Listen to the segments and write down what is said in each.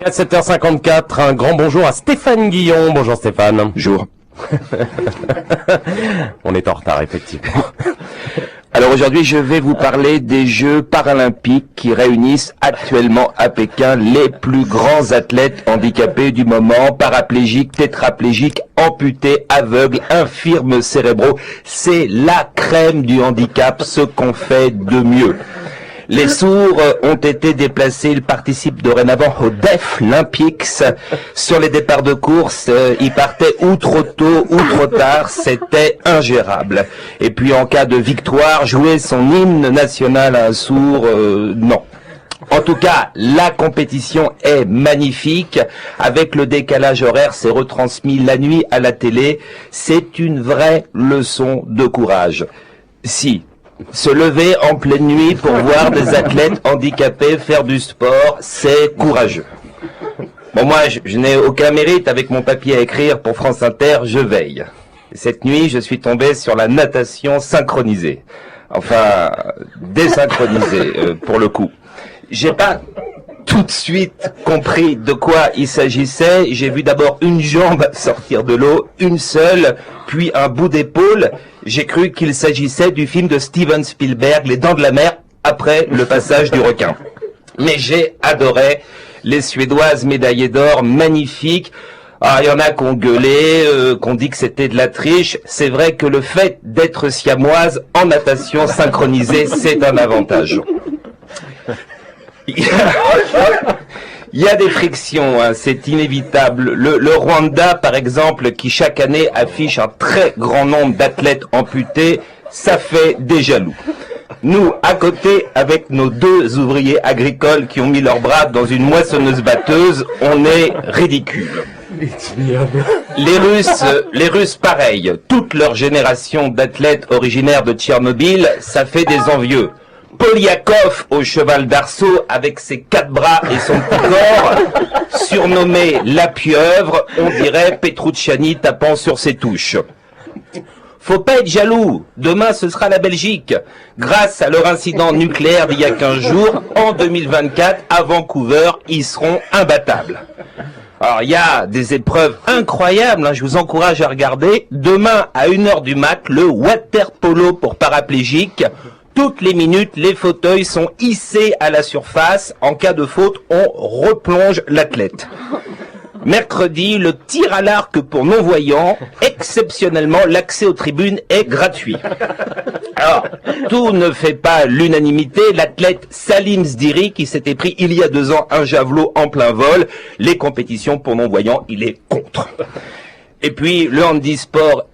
À 7h54, un grand bonjour à Stéphane Guillon. Bonjour Stéphane. Bonjour. On est en retard, effectivement. Alors aujourd'hui, je vais vous parler des Jeux paralympiques qui réunissent actuellement à Pékin les plus grands athlètes handicapés du moment, paraplégiques, tétraplégiques, amputés, aveugles, infirmes cérébraux. C'est la crème du handicap, ce qu'on fait de mieux. Les sourds ont été déplacés, ils participent dorénavant au Deaf Olympics. Sur les départs de course, ils partaient ou trop tôt ou trop tard, c'était ingérable. Et puis en cas de victoire, jouer son hymne national à un sourd, non. En tout cas, la compétition est magnifique. Avec le décalage horaire, c'est retransmis la nuit à la télé. C'est une vraie leçon de courage. Si se lever en pleine nuit pour voir des athlètes handicapés faire du sport, c'est courageux. Bon, moi, je n'ai aucun mérite avec mon papier à écrire pour France Inter, je veille. Cette nuit, je suis tombé sur la natation synchronisée. Enfin, désynchronisée, pour le coup. J'ai pas tout de suite compris de quoi il s'agissait. J'ai vu d'abord une jambe sortir de l'eau, une seule, puis un bout d'épaule. J'ai cru qu'il s'agissait du film de Steven Spielberg, Les Dents de la Mer, après le passage du requin. Mais j'ai adoré les Suédoises médaillées d'or, magnifiques. Ah, il y en a qui ont gueulé, qu'on dit que c'était de la triche. C'est vrai que le fait d'être siamoise en natation synchronisée, c'est un avantage. Il y a des frictions, hein, c'est inévitable. Le Rwanda, par exemple, qui chaque année affiche un très grand nombre d'athlètes amputés, ça fait des jaloux. Nous, à côté, avec nos deux ouvriers agricoles qui ont mis leurs bras dans une moissonneuse-batteuse, on est ridicules. Les Russes, pareil. Toute leur génération d'athlètes originaires de Tchernobyl, ça fait des envieux. Polyakov au cheval d'arceau avec ses 4 bras et son petit corps, surnommé la pieuvre, on dirait Petrucciani tapant sur ses touches. Faut pas être jaloux, demain ce sera la Belgique. Grâce à leur incident nucléaire d'il y a 15 jours, en 2024, à Vancouver, ils seront imbattables. Alors, il y a des épreuves incroyables, hein, je vous encourage à regarder. Demain, à 1h du mat, le water polo pour paraplégiques. Toutes les minutes, les fauteuils sont hissés à la surface. En cas de faute, on replonge l'athlète. Mercredi, le tir à l'arc pour non-voyants. Exceptionnellement, l'accès aux tribunes est gratuit. Alors, tout ne fait pas l'unanimité. L'athlète Salim Zdiri, qui s'était pris il y a 2 ans un javelot en plein vol, les compétitions pour non-voyants, il est contre. Et puis, le handisport,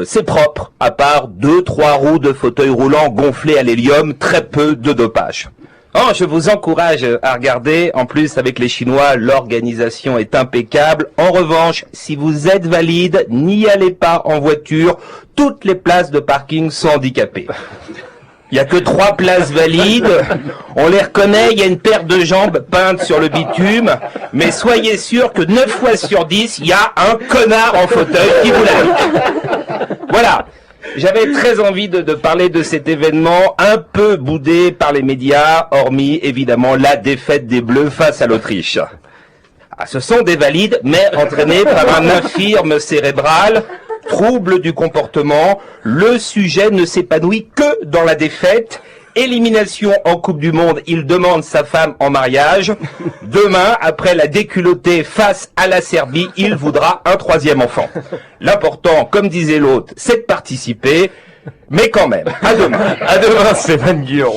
c'est propre, à part 2-3 roues de fauteuil roulant gonflés à l'hélium, très peu de dopage. Oh, je vous encourage à regarder. En plus, avec les Chinois, l'organisation est impeccable. En revanche, si vous êtes valide, n'y allez pas en voiture. Toutes les places de parking sont handicapées. Il n'y a que 3 places valides. On les reconnaît, il y a une paire de jambes peintes sur le bitume. Mais soyez sûr que 9 fois sur 10, il y a un connard en fauteuil qui vous l'invite. Voilà. J'avais très envie de parler de cet événement un peu boudé par les médias, hormis évidemment la défaite des Bleus face à l'Autriche. Ah, ce sont des valides, mais entraînés par un infirme cérébral, trouble du comportement. Le sujet ne s'épanouit que dans la défaite. Élimination en Coupe du Monde, il demande sa femme en mariage. Demain, après la déculottée face à la Serbie, il voudra un 3e enfant. L'important, comme disait l'autre, c'est de participer. Mais quand même, à demain. À demain, Stéphane Guillon.